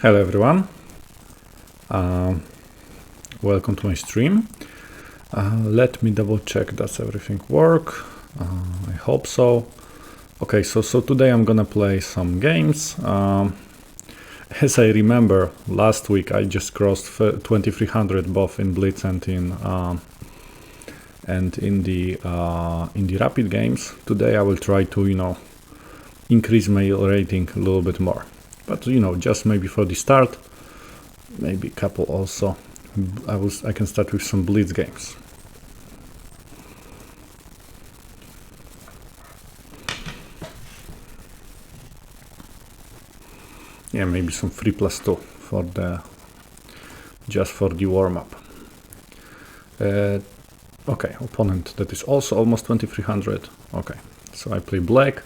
Hello everyone, welcome to my stream. Let me double check does everything work. I hope so. Okay, so today I'm gonna play some games. As I remember, last week I just crossed 2300 both in Blitz and in the rapid games. Today I will try to increase my rating a little bit more. But just maybe for the start, maybe a couple also. I can start with some Blitz games. Yeah, maybe some 3+2 for just for the warm-up. Okay, opponent that is also almost 2300. Okay, so I play black.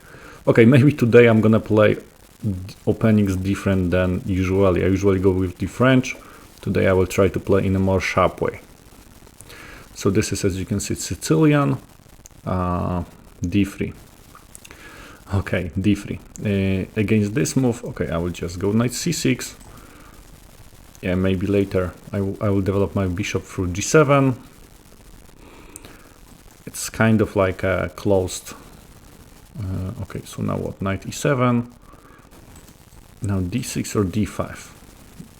Okay, maybe today I'm gonna play openings different than usually. I usually go with the French. Today I will try to play in a more sharp way. So this is, as you can see, Sicilian, d3. Okay, d3. Against this move, okay, I will just go knight c6. Yeah, maybe later I will develop my bishop through g7. It's kind of like a closed. Okay, so now what? Knight e7. Now d6 or d5.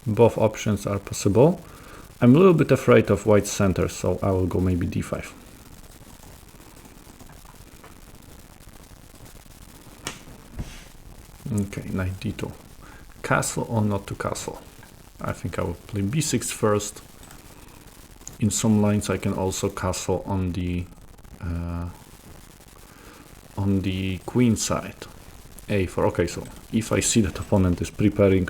Both options are possible. I'm a little bit afraid of white center, so I will go maybe d5. Okay, knight d2. Castle or not to castle? I think I will play b6 first. In some lines I can also castle on the queen side. a4. Okay, so if I see that opponent is preparing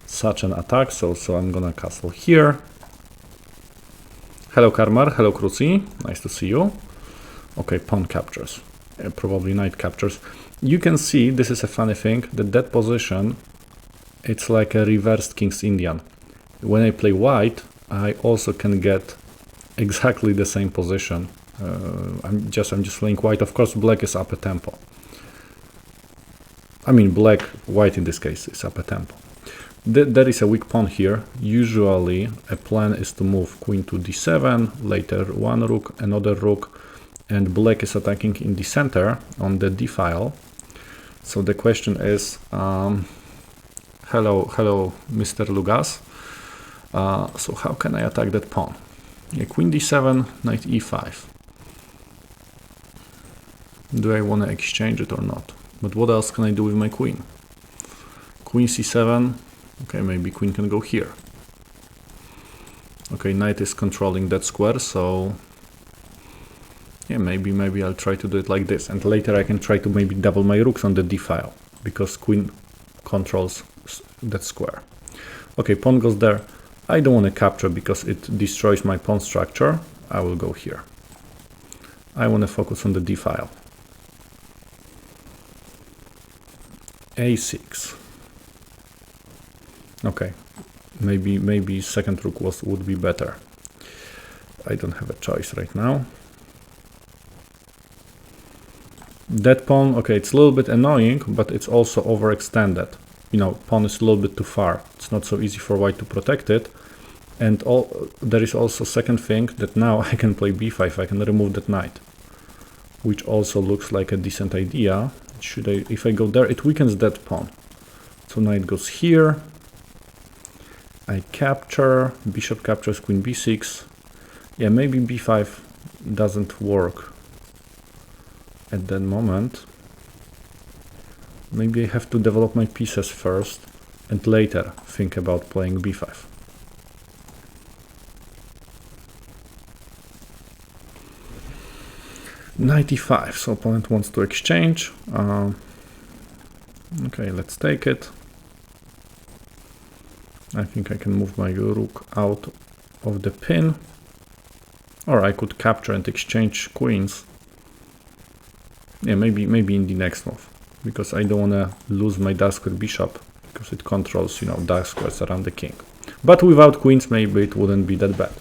such an attack, so I'm gonna castle here. Hello Karmar, hello Kruci, nice to see you. Okay, pawn captures, probably knight captures. You can see, this is a funny thing, that position, it's like a reversed King's Indian. When I play white, I also can get exactly the same position. I'm just playing white. Of course, black is up a tempo. I mean, white in this case is up a tempo. There is a weak pawn here. Usually, a plan is to move queen to d7, later one rook, another rook, and black is attacking in the center on the d file. So the question is, hello, Mr. Lugas. So how can I attack that pawn? Yeah, queen d7, knight e5. Do I want to exchange it or not? But what else can I do with my queen? Queen c7. Okay, maybe queen can go here. Okay, knight is controlling that square, so yeah, maybe I'll try to do it like this. And later I can try to maybe double my rooks on the d file, because queen controls that square. Okay, pawn goes there. I don't want to capture because it destroys my pawn structure. I will go here. I want to focus on the d file. a6. Okay, maybe second rook would be better. I don't have a choice right now. That pawn, okay, it's a little bit annoying, but it's also overextended. Pawn is a little bit too far. It's not so easy for white to protect it. And there is also second thing that now I can play b5. I can remove that knight, which also looks like a decent idea. If I go there, it weakens that pawn. So knight goes here. I capture, bishop captures queen b6. Yeah, maybe b5 doesn't work at that moment. Maybe I have to develop my pieces first and later think about playing b5. Knight e5, so opponent wants to exchange. Okay, let's take it. I think I can move my rook out of the pin. Or I could capture and exchange queens. Yeah, maybe in the next move. Because I don't want to lose my dark square bishop. Because it controls, dark squares around the king. But without queens, maybe it wouldn't be that bad.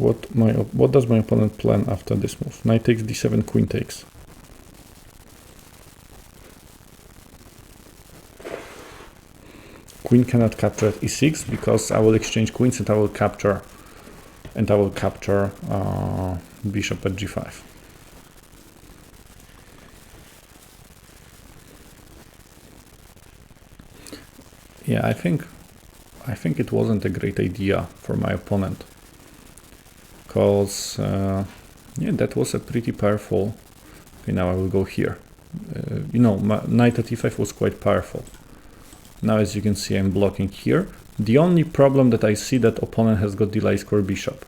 What does my opponent plan after this move? Knight takes d7, queen takes. Queen cannot capture at e6 because I will exchange queens and I will capture bishop at g5. Yeah, I think it wasn't a great idea for my opponent, because yeah, that was a pretty powerful. Okay, now I will go here. You know, my knight at e5 was quite powerful. Now, as you can see, I'm blocking here. The only problem that I see, that opponent has got the light square bishop,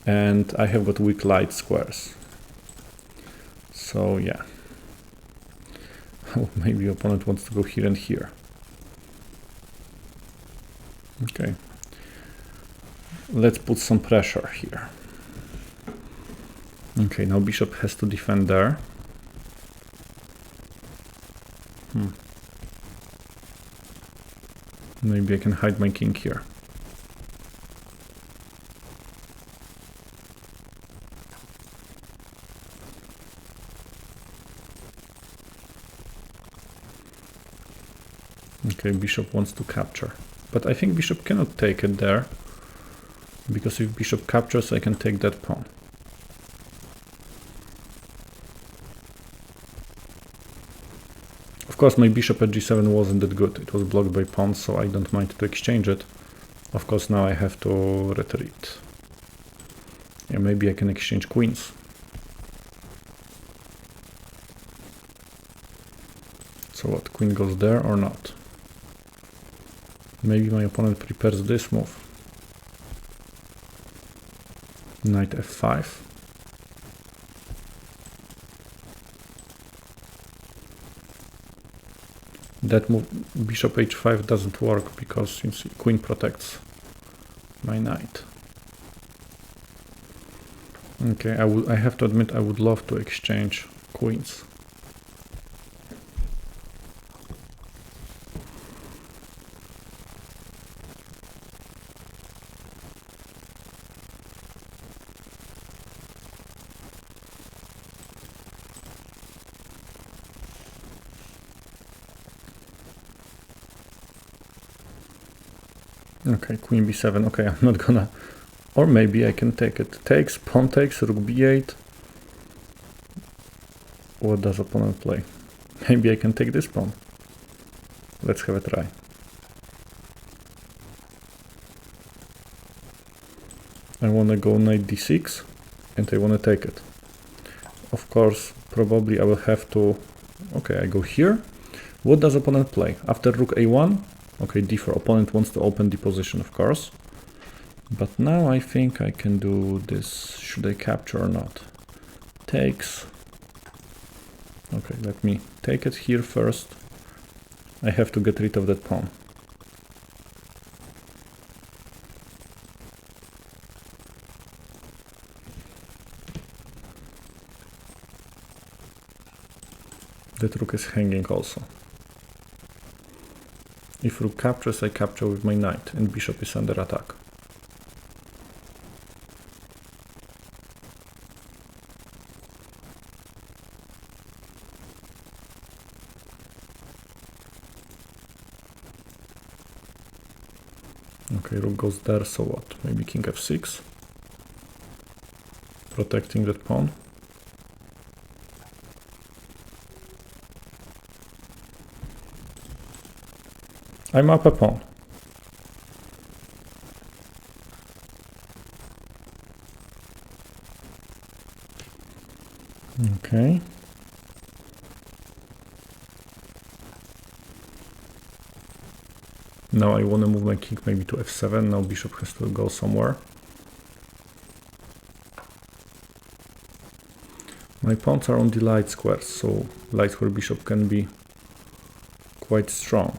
and I have got weak light squares. So yeah, maybe opponent wants to go here and here. Okay, let's put some pressure here. Okay, now bishop has to defend there. Maybe I can hide my king here. Okay, bishop wants to capture, but I think bishop cannot take it there, because if bishop captures, I can take that pawn. Of course, my bishop at g7 wasn't that good. It was blocked by pawns, so I don't mind to exchange it. Of course, now I have to retreat. Yeah, maybe I can exchange queens. So what, queen goes there or not? Maybe my opponent prepares this move. Knight f5. That move, bishop h5, doesn't work because you see, queen protects my knight. Okay, I have to admit, I would love to exchange queens. Okay, queen b7. Okay, I'm not gonna, or maybe I can take it. Takes, pawn takes, rook b8. What does opponent play? Maybe I can take this pawn. Let's have a try. I wanna go knight d6 and I wanna take it. Of course, probably I will have to, okay, I go here. What does opponent play? After rook a1, okay, d4, opponent wants to open the position, of course. But now I think I can do this. Should I capture or not? Takes. Okay, let me take it here first. I have to get rid of that pawn. That rook is hanging also. If rook captures, I capture with my knight, and bishop is under attack. Okay, rook goes there, so what? Maybe king f6. Protecting that pawn. I'm up a pawn. Okay. Now I want to move my king maybe to f7. Now bishop has to go somewhere. My pawns are on the light squares, so light square bishop can be quite strong.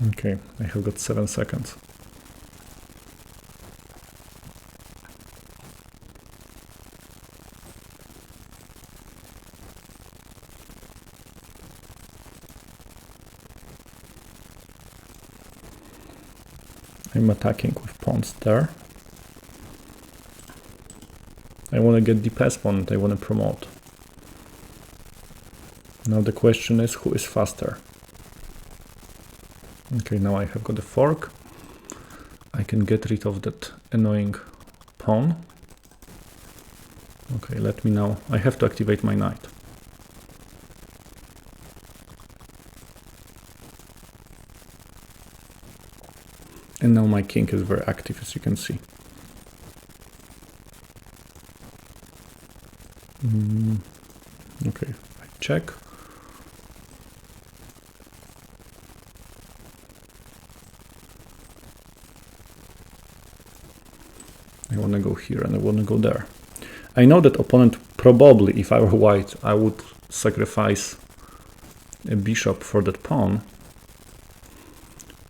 Okay, I have got 7 seconds. I'm attacking with pawns there. I want to get the pass pawn and I want to promote. Now the question is, who is faster? Okay, now I have got a fork. I can get rid of that annoying pawn. Okay, let me now. I have to activate my knight. And now my king is very active, as you can see. Okay, I check. I want to go here and I want to go there. I know that opponent probably, if I were white, I would sacrifice a bishop for that pawn.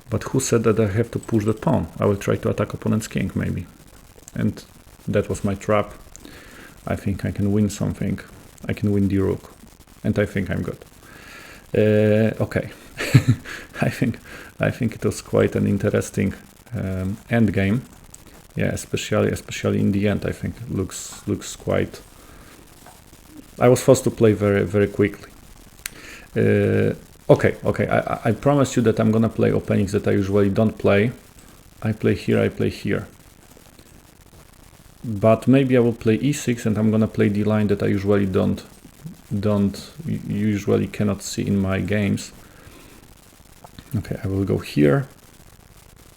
But who said that I have to push that pawn? I will try to attack opponent's king, maybe. And that was my trap. I think I can win something. I can win the rook. And I think I'm good. Okay. I think it was quite an interesting end game. Yeah, especially in the end, I think it looks quite. I was forced to play very quickly. Okay. I promise you that I'm gonna play openings that I usually don't play. I play here, I play here. But maybe I will play e6 and I'm gonna play the line that I usually usually cannot see in my games. Okay, I will go here.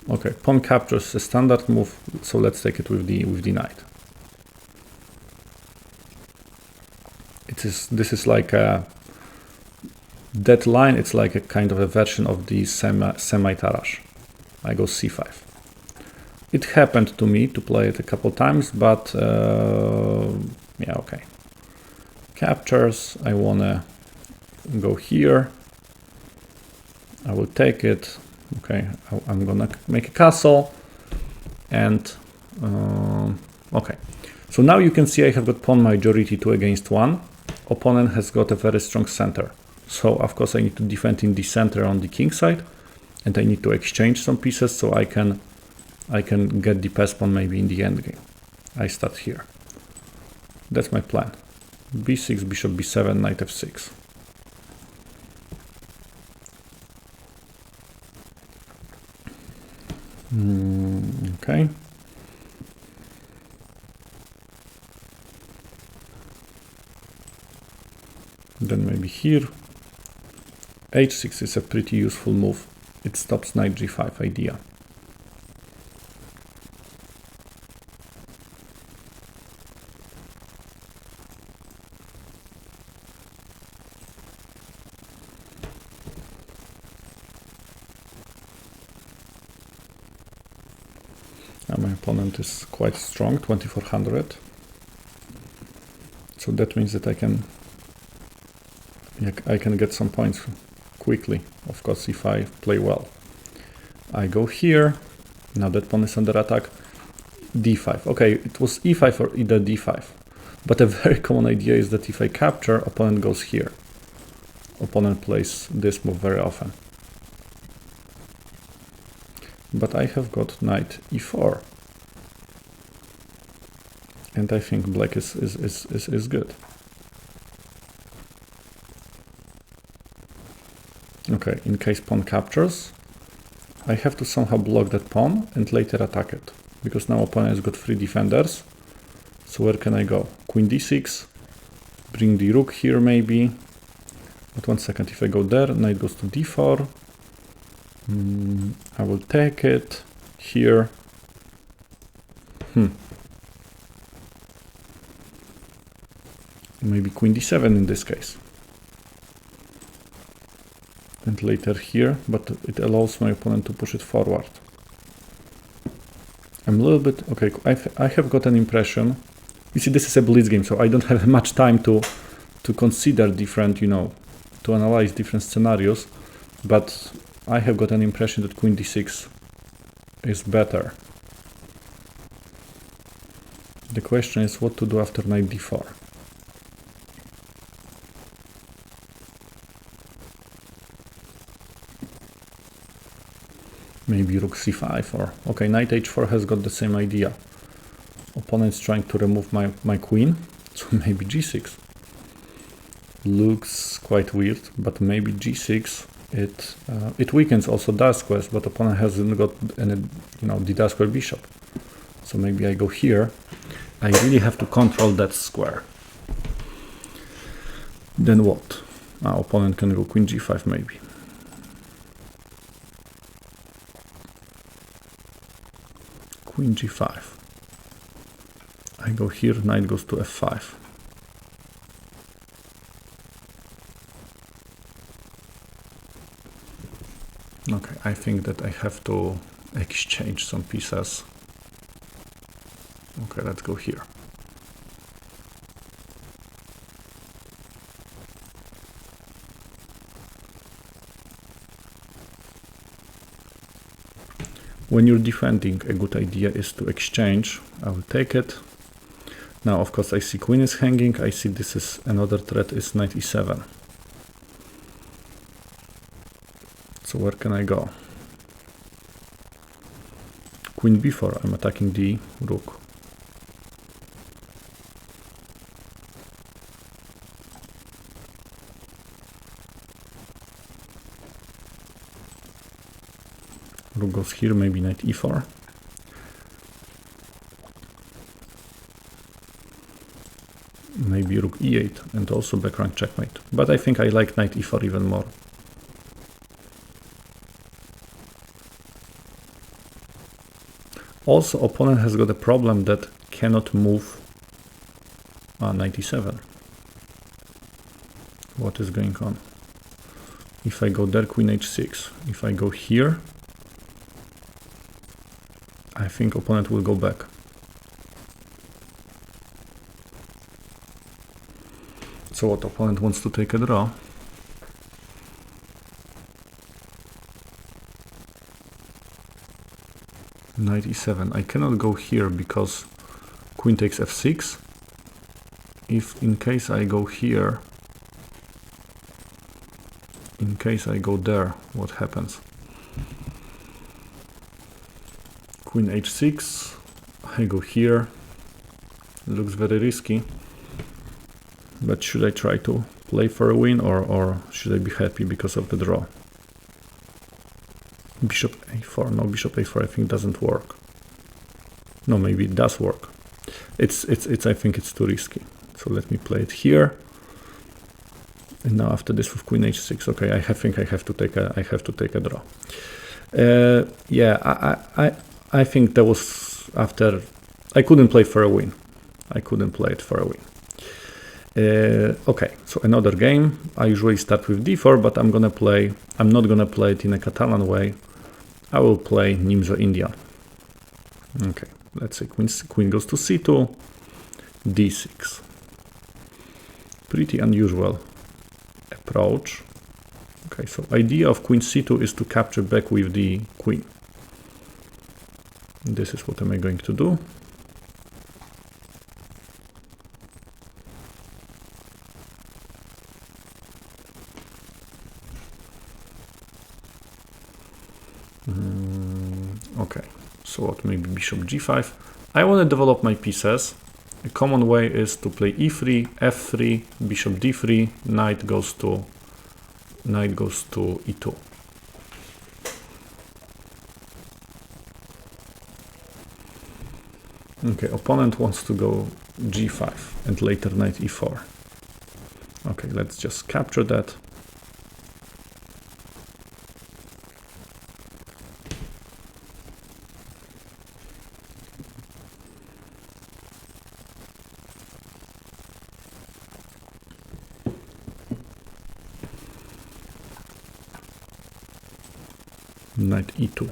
Okay, pawn captures a standard move, so let's take it with the knight. This is like a that line. It's like a kind of a version of the semi-Tarrasch. I go c5. It happened to me to play it a couple times, but yeah, okay. Captures. I wanna go here. I will take it. Okay, I'm gonna make a castle, and okay. So now you can see I have got pawn majority 2 against 1. Opponent has got a very strong center. So of course I need to defend in the center on the king side, and I need to exchange some pieces so I can get the pass pawn maybe in the end game. I start here. That's my plan. b6, bishop b7, knight f6. Okay. Then maybe here. h6 is a pretty useful move. It stops knight g5 idea. My opponent is quite strong, 2400. So that means that I can get some points quickly, of course, if I play well. I go here. Now that pawn is under attack. d5. Okay, it was e5 or either d5. But a very common idea is that if I capture, opponent goes here. Opponent plays this move very often. But I have got knight e4. And I think black is good. Okay, in case pawn captures, I have to somehow block that pawn and later attack it. Because now opponent has got 3 defenders. So where can I go? Queen d6. Bring the rook here maybe. But 1 second, if I go there, knight goes to d4. I will take it here. Maybe queen d7 in this case. And later here, but it allows my opponent to push it forward. I'm a little bit... Okay, I have got an impression. You see, this is a blitz game, so I don't have much time to consider different, to analyze different scenarios. But I have got an impression that queen d6 is better. The question is what to do after knight d4. Maybe rook c5 or... Okay, knight h4 has got the same idea. Opponent's trying to remove my queen, so maybe g6. Looks quite weird, but maybe g6. It weakens also dark squares, but opponent hasn't got any, the dark square bishop. So maybe I go here. I really have to control that square. Then what? Opponent can go queen g5 maybe. Queen g5. I go here, knight goes to f5. Okay, I think that I have to exchange some pieces. Okay, let's go here. When you're defending, a good idea is to exchange. I will take it. Now, of course, I see queen is hanging. I see this is another threat is knight e7. So where can I go? Queen b4. I'm attacking the rook. Rook goes here, maybe knight e4. Maybe rook e8 and also back rank checkmate. But I think I like knight e4 even more. Also, opponent has got a problem that cannot move knight e7. What is going on? If I go there, queen h6. If I go here, I think opponent will go back. So what, opponent wants to take a draw. Knight e7. I cannot go here because queen takes f6. If in case I go here, in case I go there, what happens? Queen h6, I go here. Looks very risky. But should I try to play for a win or should I be happy because of the draw? Bishop a4. No, bishop a4 I think doesn't work. No, maybe it does work. It's I think it's too risky. So let me play it here. And now after this with queen h6, okay, I think I have to take a draw. Yeah, I think that was after I couldn't play for a win. I couldn't play it for a win. Okay, so another game. I usually start with d4, but I'm not gonna play it in a Catalan way. I will play Nimzo Indian. Okay, let's say queen goes to c2, d6. Pretty unusual approach. Okay, so idea of queen c2 is to capture back with the queen. This is what am I going to do. Okay, so what, maybe bishop g5. I want to develop my pieces. A common way is to play e3, f3, bishop d3, knight goes to e2. Okay, opponent wants to go g5 and later knight e4. Okay, let's just capture that. Knight e2.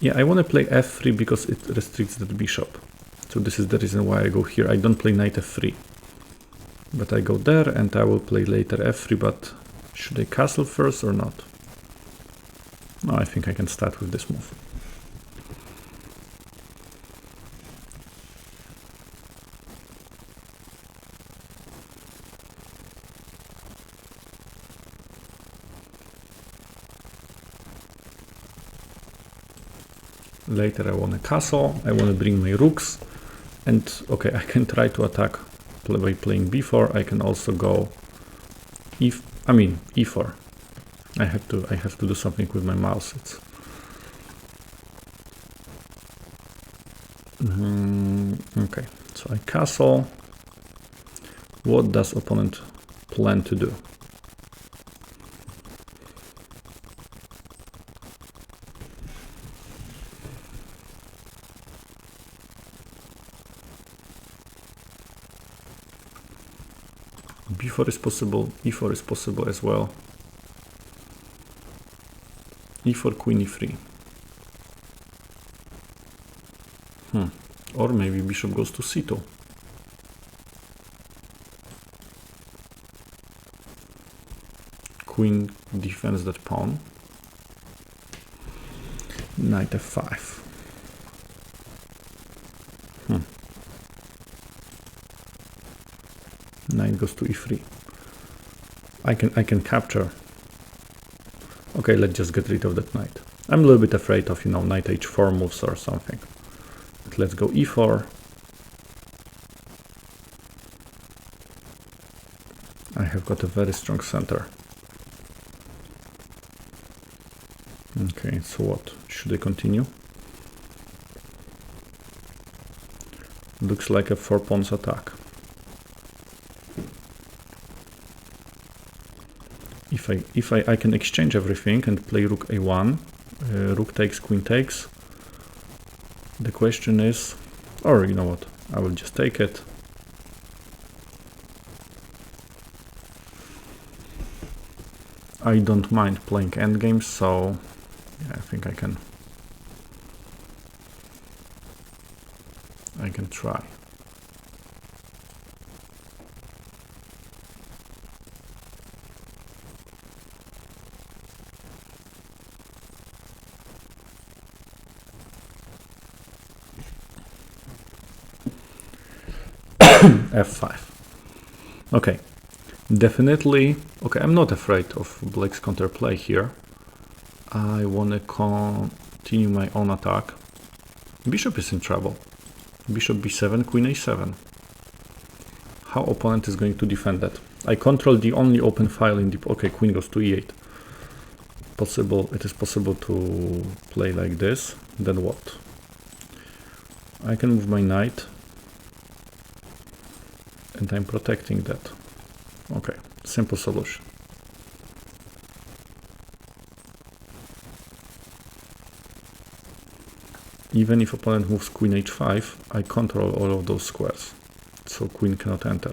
Yeah, I want to play f3 because it restricts the bishop. So this is the reason why I go here. I don't play knight f3. But I go there and I will play later f3, but should I castle first or not? No, I think I can start with this move. Later I want a castle, I want to bring my rooks, and okay, I can try to attack by playing b4. I can also go e4. I have to do something with my mouse. It's okay. So I castle. What does opponent plan to do? b4 is possible, e4 is possible as well. e4, queen e3. Or maybe bishop goes to c2. Queen defends that pawn. Knight f5. Knight goes to e3. I can capture. Okay, let's just get rid of that knight. I'm a little bit afraid of, knight h4 moves or something. But let's go e4. I have got a very strong center. Okay, so what? Should I continue? Looks like a 4 pawns attack. If I can exchange everything and play rook a1, rook takes, queen takes. The question is, or you know what, I will just take it. I don't mind playing endgames, so yeah, I think I can try. f5. Okay, definitely. Okay, I'm not afraid of black's counterplay here. I want to continue my own attack. Bishop is in trouble. Bishop b7, queen a7. How opponent is going to defend that? I control the only open file in the... Okay, queen goes to e8. It is possible to play like this. Then what? I can move my knight. And I'm protecting that. Okay, simple solution. Even if opponent moves queen h5, I control all of those squares, so queen cannot enter.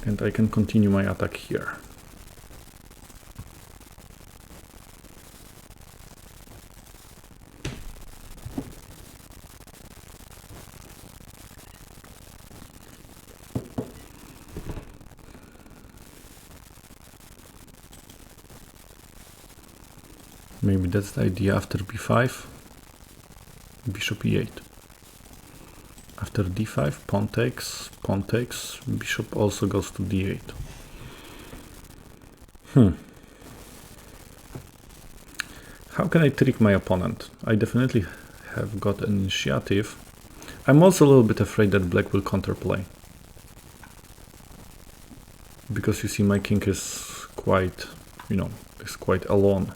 And I can continue my attack here. Maybe that's the idea. After b5, bishop e8. After d5, pawn takes, bishop also goes to d8. How can I trick my opponent? I definitely have got an initiative. I'm also a little bit afraid that black will counterplay. Because you see my king is quite, is quite alone.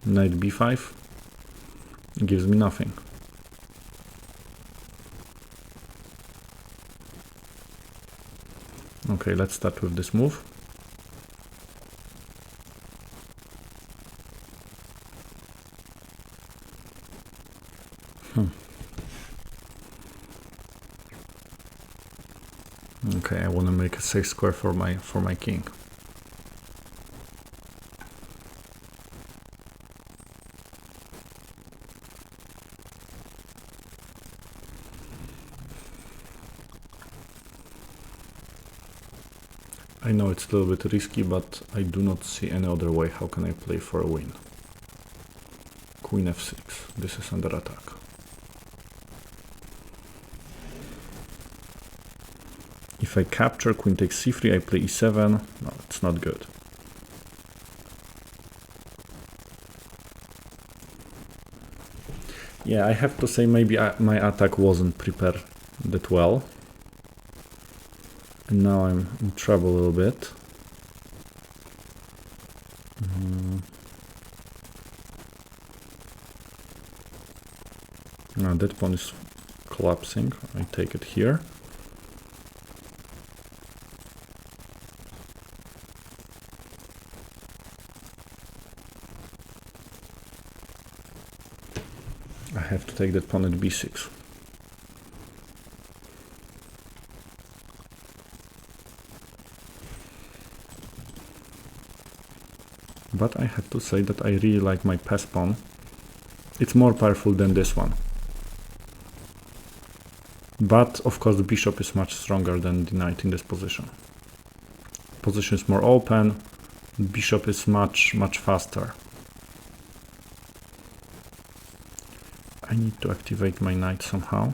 Knight b5 gives me nothing. Okay, let's start with this move. Okay, I want to make a safe square for my king. I know it's a little bit risky, but I do not see any other way. How can I play for a win? Queen f6. This is under attack. If I capture, queen takes c3, I play e7. No, it's not good. Yeah, I have to say maybe my attack wasn't prepared that well. And now I'm in trouble a little bit. Now that pawn is collapsing. I take it here. I have to take that pawn at b6. But I have to say that I really like my pass pawn. It's more powerful than this one. But of course the bishop is much stronger than the knight in this position. Position is more open, bishop is much faster. I need to activate my knight somehow.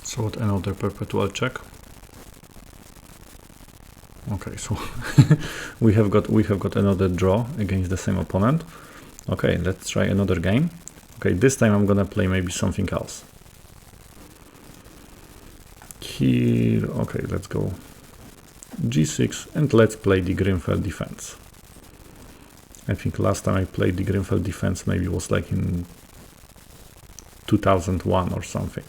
So what, another perpetual check? Okay, so we have got another draw against the same opponent. Okay, let's try another game. Okay, this time I'm gonna play maybe something else. Here, okay, let's go g6 and let's play the Grünfeld defense. I think last time I played the Grünfeld defense maybe was like in 2001 or something.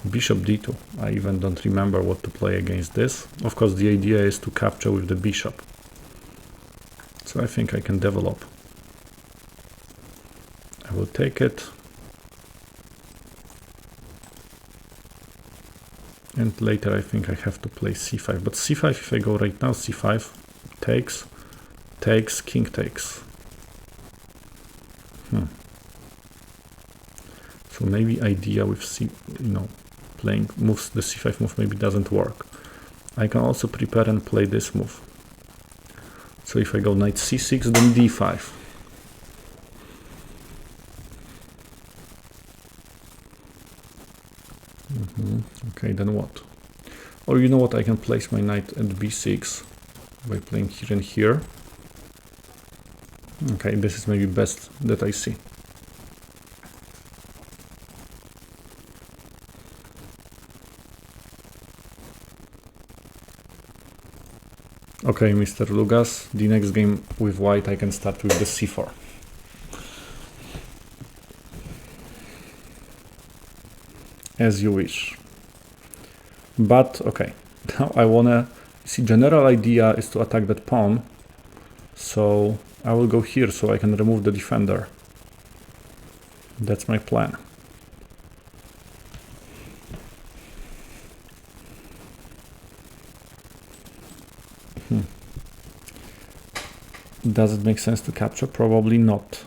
Bishop d2. I even don't remember what to play against this. Of course, the idea is to capture with the bishop. So I think I can develop. I will take it. And later I think I have to play c5. But c5, if I go right now, c5 takes, king takes. So maybe idea with playing moves, the c5 move maybe doesn't work. I can also prepare and play this move. So if I go knight c6, then d5. Okay, then what? Or you know what, I can place my knight at b6 by playing here and here. Okay, this is maybe best that I see. Okay, Mr. Lugas, the next game with white I can start with the c4. As you wish. But okay, now I wanna see, general idea is to attack that pawn. So I will go here so I can remove the defender. That's my plan. Does it make sense to capture? Probably not.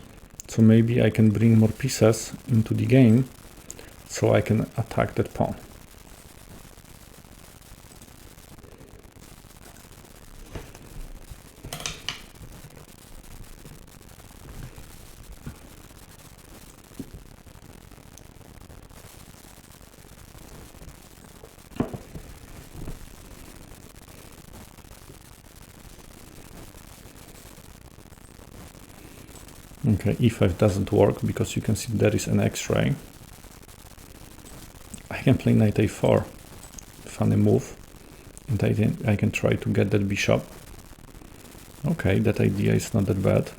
So maybe I can bring more pieces into the game so I can attack that pawn. Okay, e5 doesn't work because you can see there is an x-ray. I can play knight a4, funny move, and I can try to get that bishop. Okay, that idea is not that bad.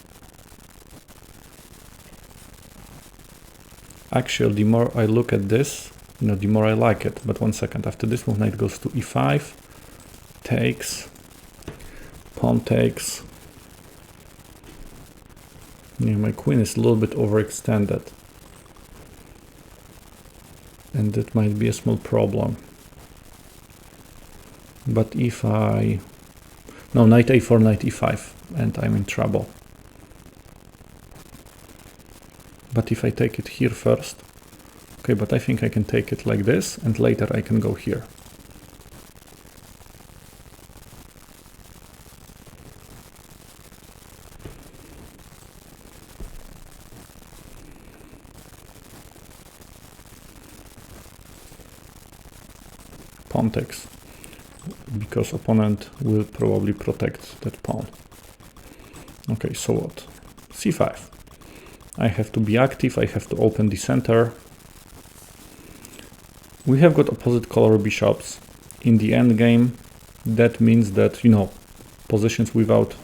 Actually, the more I look at this, the more I like it. But one second, after this move, knight goes to e5, takes, pawn takes. Yeah, my queen is a little bit overextended. And that might be a small problem. But if I... No, knight a4, knight e5, and I'm in trouble. But if I take it here first, okay, but I think I can take it like this, and later I can go here. Pawn takes, because opponent will probably protect that pawn. Okay, so what? c5. I have to be active, I have to open the center. We have got opposite color bishops. In the end game, that means that, you know, positions without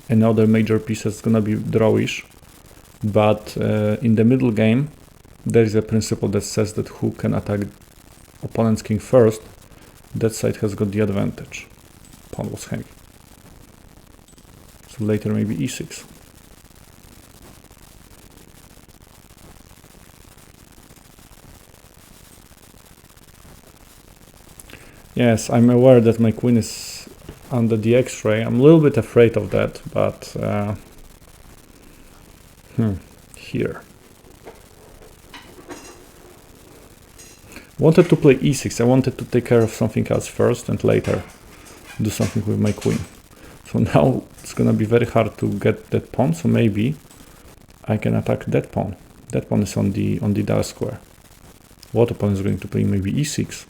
any other major pieces is gonna be drawish. But in the middle game, there is a principle that says that who can attack opponent's king first, that side has got the advantage. Pawn was hanging. So later maybe e6. Yes, I'm aware that my queen is under the X-ray. I'm a little bit afraid of that, but here. Wanted to play e6. I wanted to take care of something else first and later do something with my queen. So now it's gonna be very hard to get that pawn, so maybe I can attack that pawn. That pawn is on the dark square. What opponent is going to play? Maybe e6.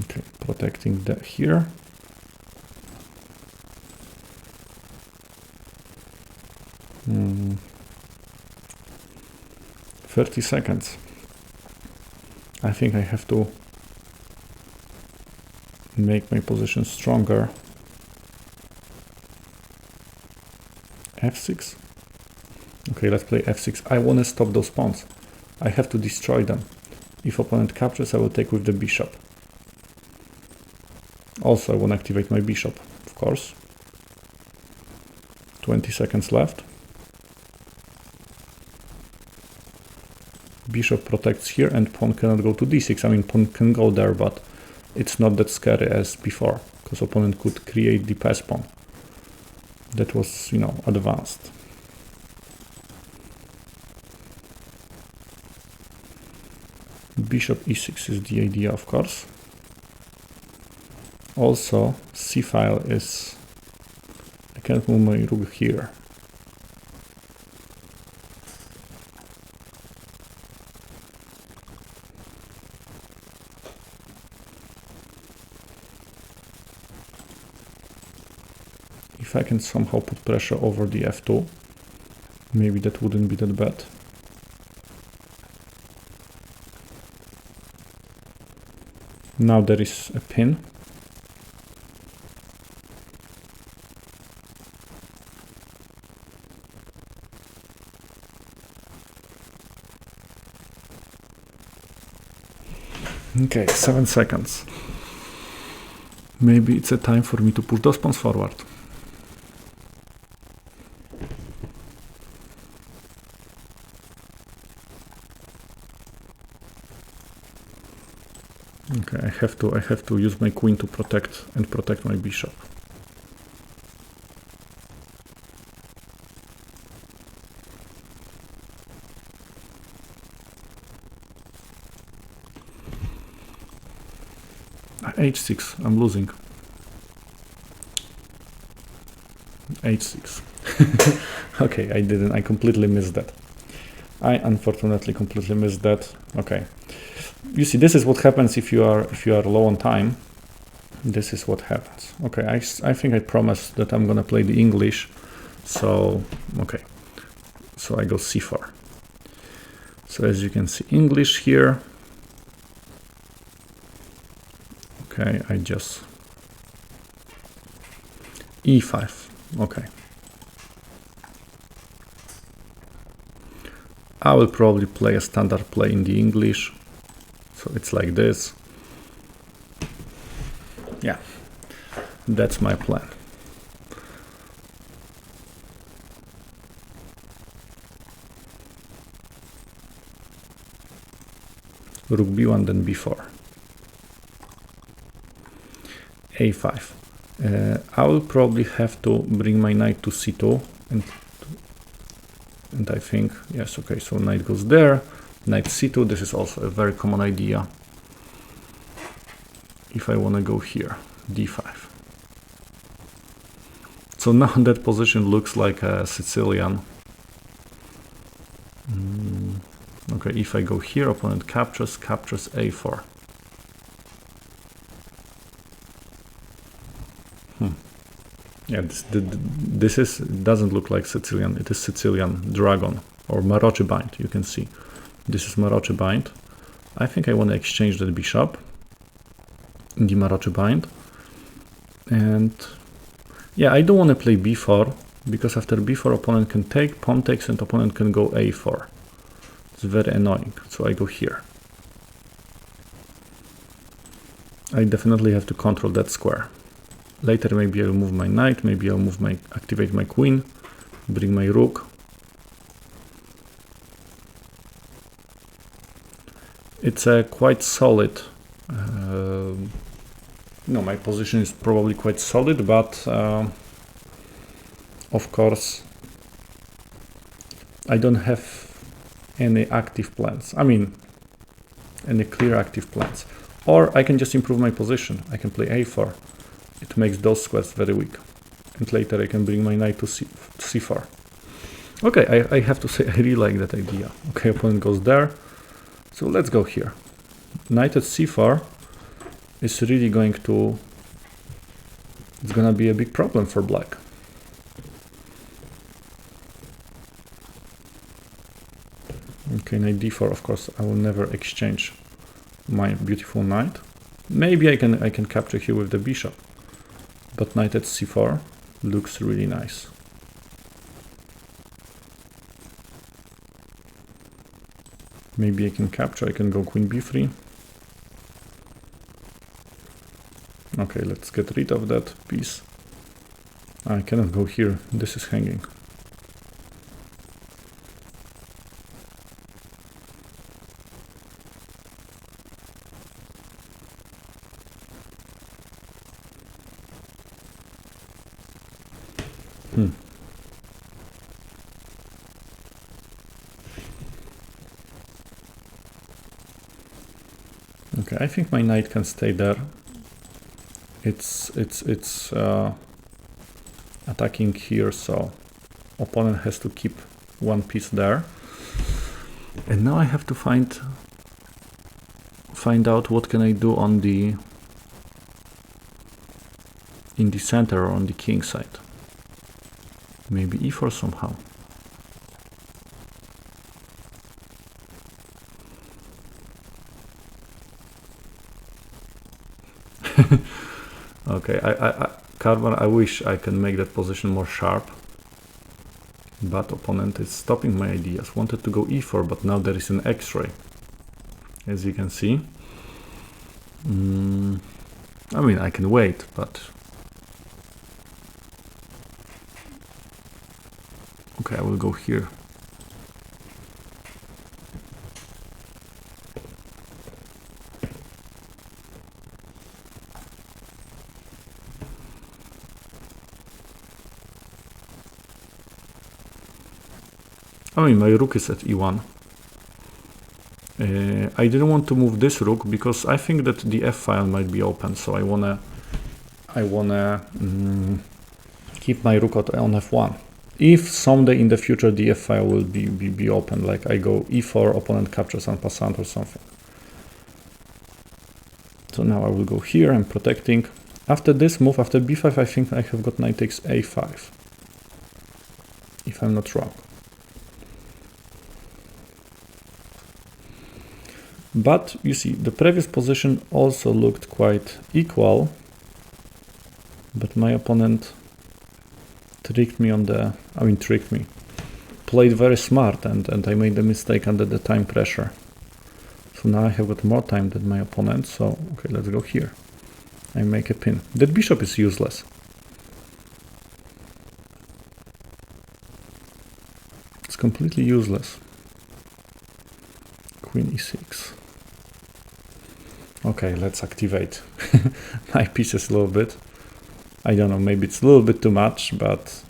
Okay, protecting that here. Hmm. 30 seconds. I think I have to make my position stronger. f6. Okay, let's play f6. I want to stop those pawns. I have to destroy them. If opponent captures, I will take with the bishop. Also, I want to activate my bishop, of course. 20 seconds left. Bishop protects here and pawn cannot go to d6. I mean, pawn can go there, but it's not that scary as before, because opponent could create the pass pawn. That was, you know, advanced. Bishop e6 is the idea, of course. Also, c-file is... I can't move my rook here. If I can somehow put pressure over the f2, maybe that wouldn't be that bad. Now there is a pin. Okay, 7 seconds. Maybe it's a time for me to push those pawns forward. Okay, I have to use my queen to protect my bishop. h6, I'm losing. h6. Okay, I completely missed that. I unfortunately completely missed that. Okay. You see, this is what happens if you are low on time. This is what happens. Okay, I think I promised that I'm gonna play the English. So okay. So I go c4. So as you can see, English here. Okay, I just e5. Okay. I will probably play a standard play in the English. So it's like this. Yeah, that's my plan. Rook b1, then b4. a5. I will probably have to bring my knight to c2, and I think, yes, okay, so knight goes there, knight c2. This is also a very common idea if I want to go here, d5. So now that position looks like a Sicilian. Okay, if I go here, opponent captures a4. Yeah, this doesn't look like Sicilian. It is Sicilian dragon or Maroczy bind. You can see this is Maroczy bind. I think I want to exchange that bishop in the Maroczy bind, and yeah, I don't want to play b4 because after b4 opponent can take, pawn takes, and opponent can go a4. It's very annoying. So I go here. I definitely have to control that square. Later maybe I'll move my knight, maybe I'll activate my queen, bring my rook. It's a quite solid, my position is probably quite solid, but of course I don't have any active plans. I mean, any clear active plans. Or I can just improve my position. I can play a4. It makes those squares very weak. And later I can bring my knight to c4. Okay, I have to say I really like that idea. Okay, opponent goes there. So let's go here. Knight at c4 is really going to... It's gonna be a big problem for black. Okay, knight d4, of course, I will never exchange my beautiful knight. Maybe I can capture here with the bishop. But knight at c4 looks really nice. Maybe I can capture, I can go queen b3. Okay, let's get rid of that piece. I cannot go here, this is hanging. Okay, I think my knight can stay there. It's attacking here, so opponent has to keep one piece there. And now I have to find out what can I do on in the center or on the king side. Maybe e4 somehow. Okay, Karmar, I wish I can make that position more sharp, but opponent is stopping my ideas. Wanted to go e4, but now there is an x-ray, as you can see. I mean, I can wait, but okay, I will go here. I mean, my rook is at e1. I didn't want to move this rook because I think that the f file might be open, so I wanna keep my rook on f1. If someday in the future the f file will be open, like I go e4, opponent captures en passant or something. So now I will go here, I'm protecting. After this move, after b5, I think I have got knight takes a5, if I'm not wrong. But you see, the previous position also looked quite equal, but my opponent tricked me played very smart, and I made a mistake under the time pressure. So now I have got more time than my opponent, so okay, let's go here. I make a pin. That bishop is useless. It's completely useless. Queen e6. Okay, let's activate my pieces a little bit. I don't know, maybe it's a little bit too much, but...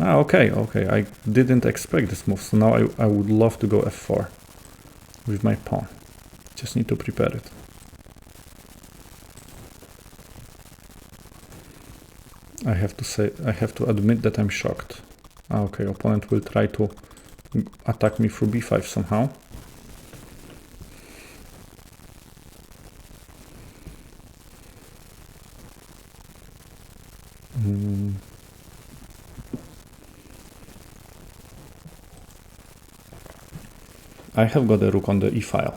okay, I didn't expect this move, so now I would love to go f4 with my pawn. Just need to prepare it. I have to admit that I'm shocked. Okay, opponent will try to attack me through b5 somehow. I have got a rook on the e file.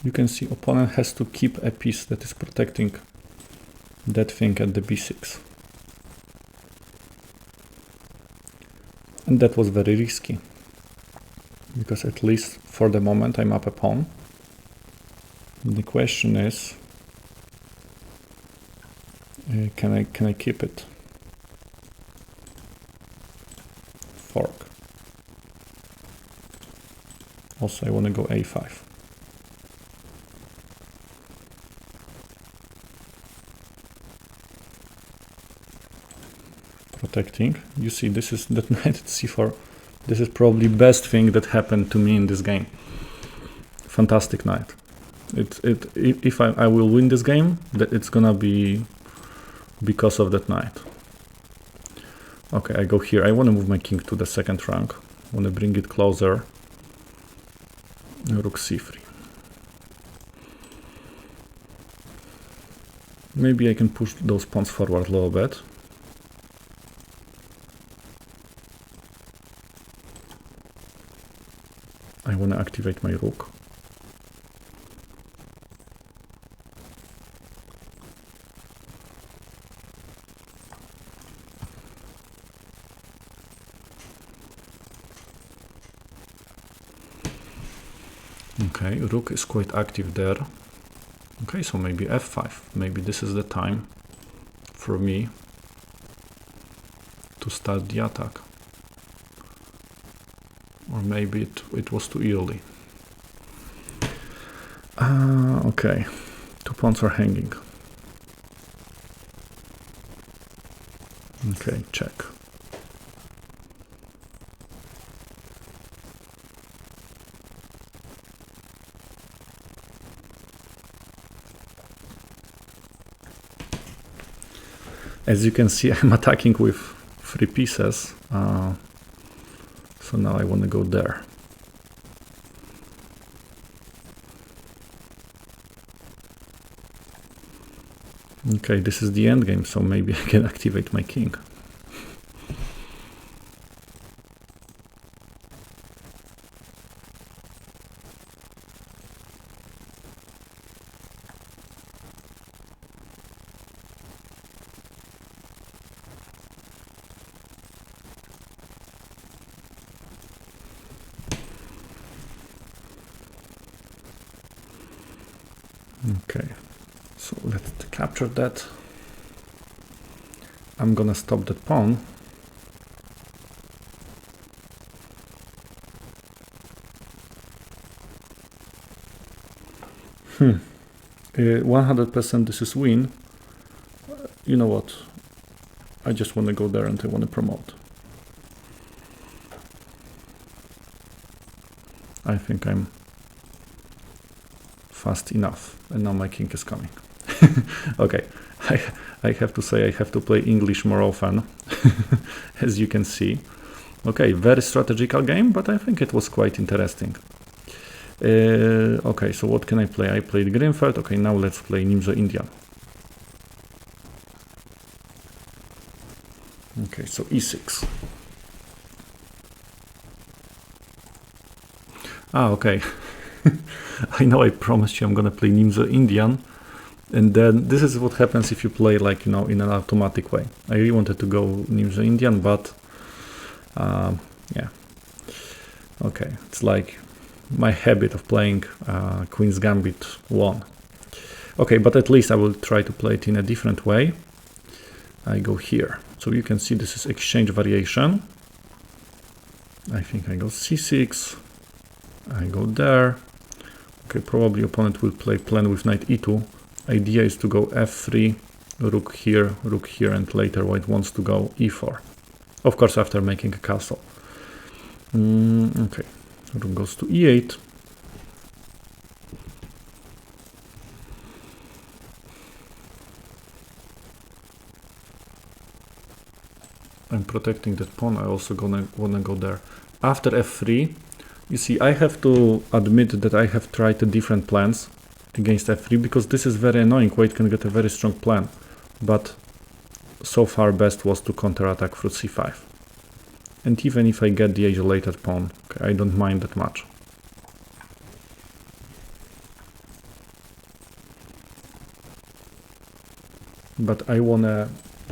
You can see opponent has to keep a piece that is protecting that thing at the b6. And that was very risky, because at least for the moment I'm up a pawn. And the question is, can I keep it? Fork. Also I want to go a5. Protecting. You see, this is that knight at c4. This is probably best thing that happened to me in this game. Fantastic knight. If I will win this game, that it's gonna be because of that knight. Okay, I go here. I want to move my king to the second rank. I want to bring it closer. Rook c3. Maybe I can push those pawns forward a little bit. I want to activate my rook. Okay, rook is quite active there. Okay, so maybe f5. Maybe this is the time for me to start the attack. Or maybe it was too early. Okay, two pawns are hanging. Okay, check. As you can see, I'm attacking with 3 pieces. So now I want to go there. Okay, this is the end game, so maybe I can activate my king. Okay, so let's capture that. I'm gonna stop that pawn. Hmm. 100% this is win. You know what? I just want to go there and I want to promote. I think I'm fast enough, and now my king is coming. Okay, I have to say I have to play English more often, as you can see. Okay, very strategical game, but I think it was quite interesting. Okay, so what can I play? I played Grünfeld. Okay, now let's play Nimzo Indian. Okay, so e6. Okay. I know I promised you I'm gonna play Nimzo Indian, and then this is what happens if you play, like, you know, in an automatic way. I really wanted to go Nimzo Indian, but yeah. Okay, it's like my habit of playing Queen's Gambit won. Okay, but at least I will try to play it in a different way. I go here. So you can see this is exchange variation. I think I go c6, I go there. Okay, probably opponent will plan with knight e2. Idea is to go f3, rook here, and later white wants to go e4. Of course, after making a castle. Okay, rook goes to e8. I'm protecting that pawn. I also wanna go there. After f3, you see, I have to admit that I have tried different plans against f3 because this is very annoying. White can get a very strong plan, but so far best was to counterattack through c5. And even if I get the isolated pawn, okay, I don't mind that much. But I wanna...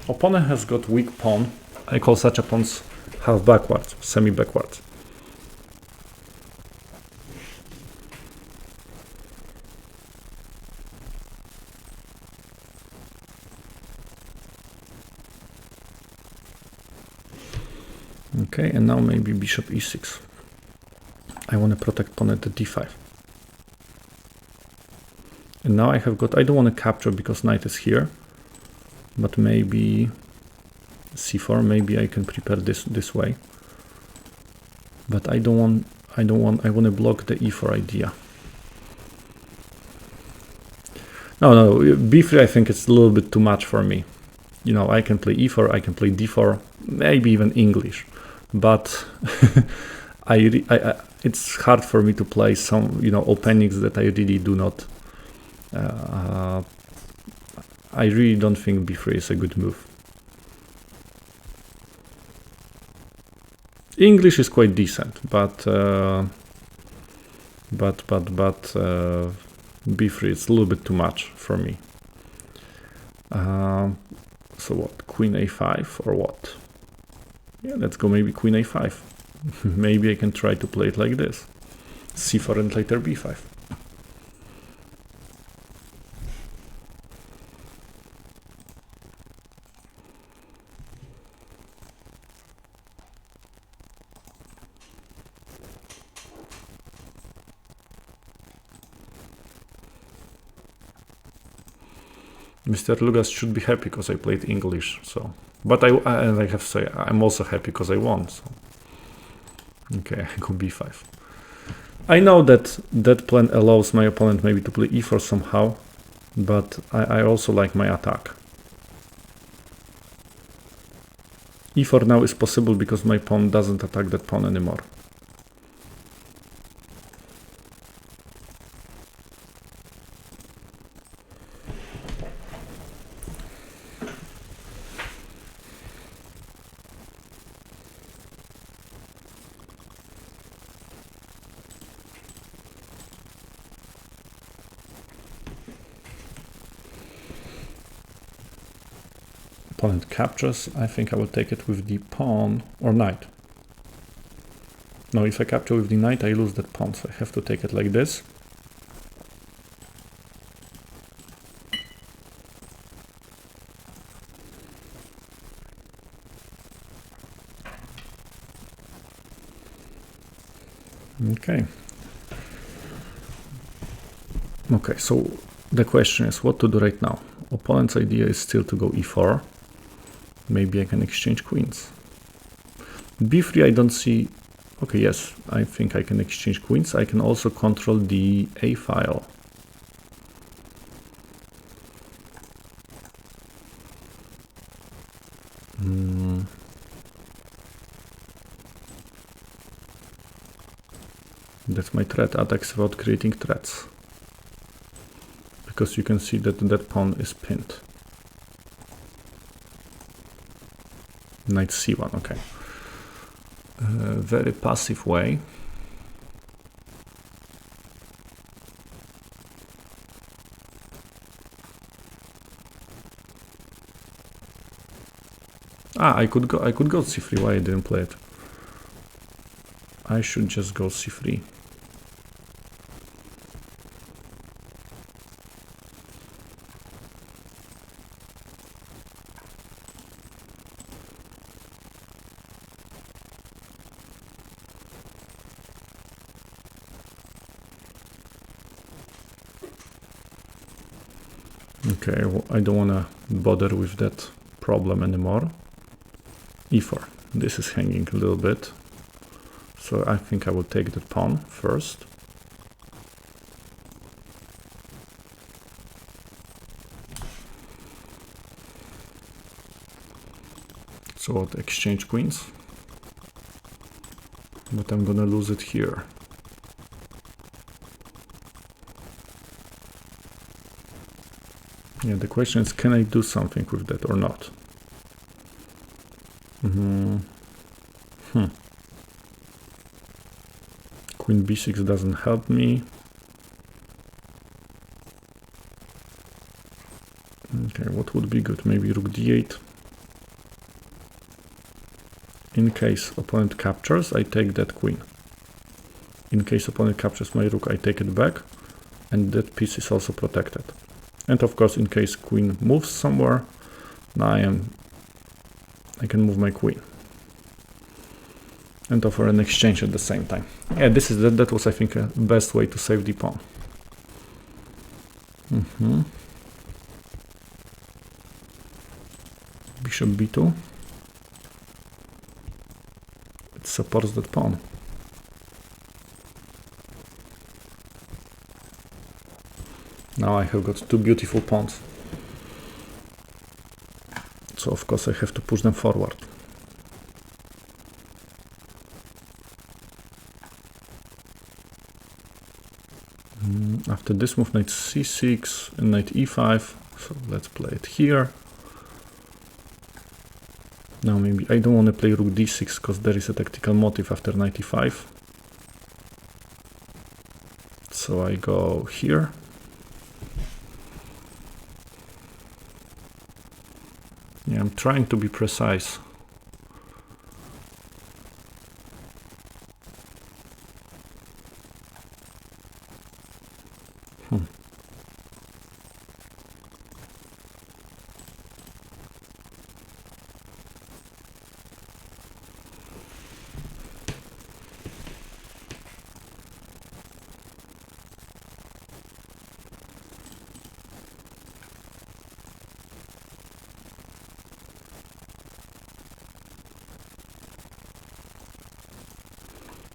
Opponent has got weak pawn. I call such a pawns half backwards, semi backwards. Okay, and now maybe bishop e6. I want to protect pawn at the d5. And now I have got... I don't want to capture because knight is here. But maybe c4, maybe I can prepare this way. But I want to block the e4 idea. No, b3 I think it's a little bit too much for me. You know, I can play e4, I can play d4, maybe even English. But it's hard for me to play some, you know, openings that I really do not... I really don't think b3 is a good move. English is quite decent, but b3 is a little bit too much for me. So what, queen a5 or what? Yeah, let's go maybe queen a5. Maybe I can try to play it like this. c4 and later b5. Mr. Lugas should be happy because I played English, so... But I have to say, I'm also happy because I won, so... Okay, I go b5. I know that that plan allows my opponent maybe to play e4 somehow, but I also like my attack. e4 now is possible because my pawn doesn't attack that pawn anymore. Opponent captures. I think I will take it with the pawn or knight. No, if I capture with the knight, I lose that pawn, so I have to take it like this. Okay. Okay, so the question is what to do right now. Opponent's idea is still to go e4. Maybe I can exchange queens. b3 I don't see... Okay, yes, I think I can exchange queens. I can also control the a file. That's my threat, attacks without creating threats. Because you can see that that pawn is pinned. Knight c1, okay. Very passive way. I could go c3. Why I didn't play it? I should just go c3. Okay, well, I don't want to bother with that problem anymore. e4. This is hanging a little bit, so I think I will take the pawn first. So what, exchange queens? But I'm gonna lose it here. Yeah, the question is, can I do something with that or not? Queen b6 doesn't help me. Okay, what would be good? Maybe rook d8. In case opponent captures, I take that queen. In case opponent captures my rook, I take it back, and that piece is also protected. And of course, in case queen moves somewhere, now I can move my queen and offer an exchange at the same time. Yeah, that was, I think, a best way to save the pawn. Bishop b2. It supports that pawn. Now I have got two beautiful pawns. So of course I have to push them forward. After this move, knight c6 and knight e5. So let's play it here. Now maybe I don't want to play rook d6 because there is a tactical motive after knight e5. So I go here. Yeah, I'm trying to be precise.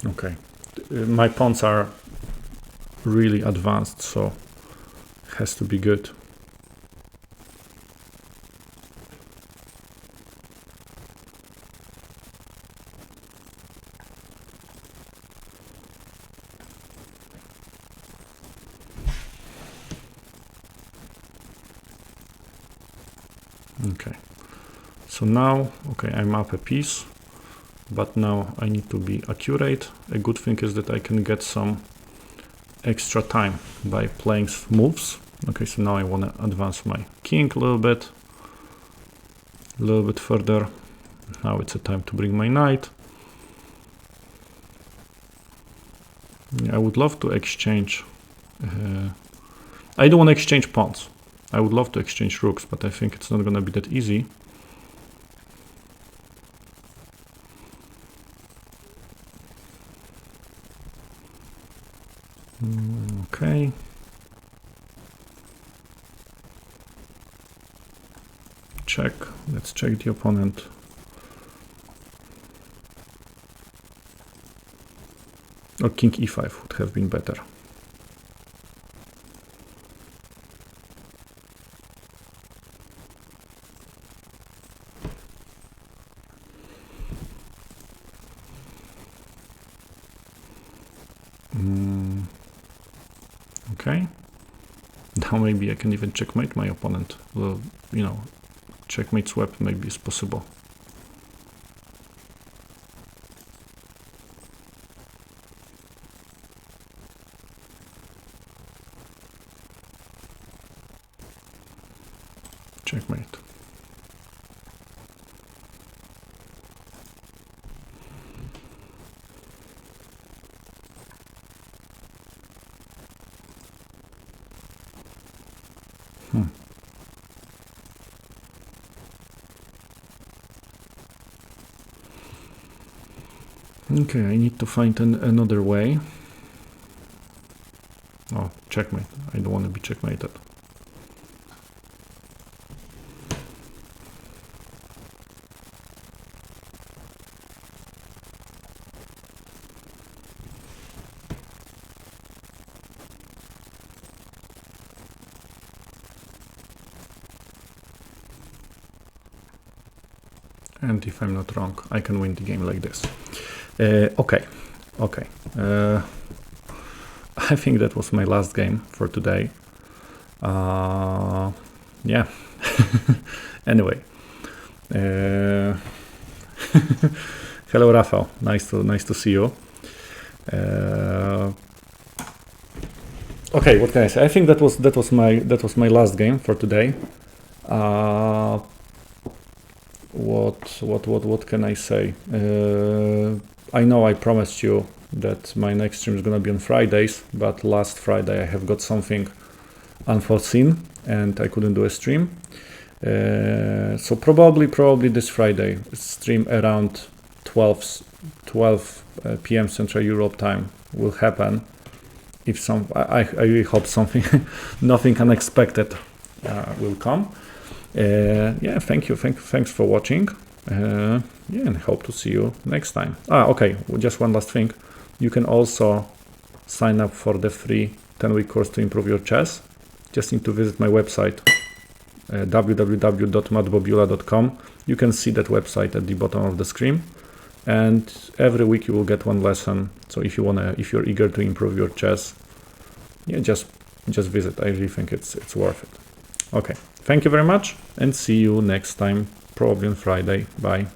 Okay, my pawns are really advanced, so it has to be good. Okay, so now, okay, I'm up a piece. But now I need to be accurate. A good thing is that I can get some extra time by playing moves. Okay, so now I want to advance my king a little bit further. Now it's a time to bring my knight. I would love to exchange. I don't want to exchange pawns. I would love to exchange rooks, but I think it's not going to be that easy. Okay. Check. Let's check the opponent. Or king e5 would have been better. Okay. Now maybe I can even checkmate my opponent. Well, you know, checkmate swap maybe is possible. Checkmate. Okay, I need to find another way. Oh, checkmate. I don't want to be checkmated. And if I'm not wrong, I can win the game like this. Okay. I think that was my last game for today. Yeah. Anyway. Hello, Rafał. Nice to see you. Okay, what can I say? I think that was my last game for today. What can I say? I know I promised you that my next stream is gonna be on Fridays, but last Friday I have got something unforeseen and I couldn't do a stream. So probably this Friday, stream around 12 p.m. Central Europe time will happen. If I really hope something, nothing unexpected will come. Yeah, thanks for watching. Yeah, and hope to see you next time. Okay, just one last thing. You can also sign up for the free 10-week course to improve your chess. Just need to visit my website, www.mattbobula.com. You can see that website at the bottom of the screen, and every week you will get one lesson. So if you're eager to improve your chess, yeah, just visit. I really think it's worth it. Okay, thank you very much, and see you next time, probably on Friday. Bye.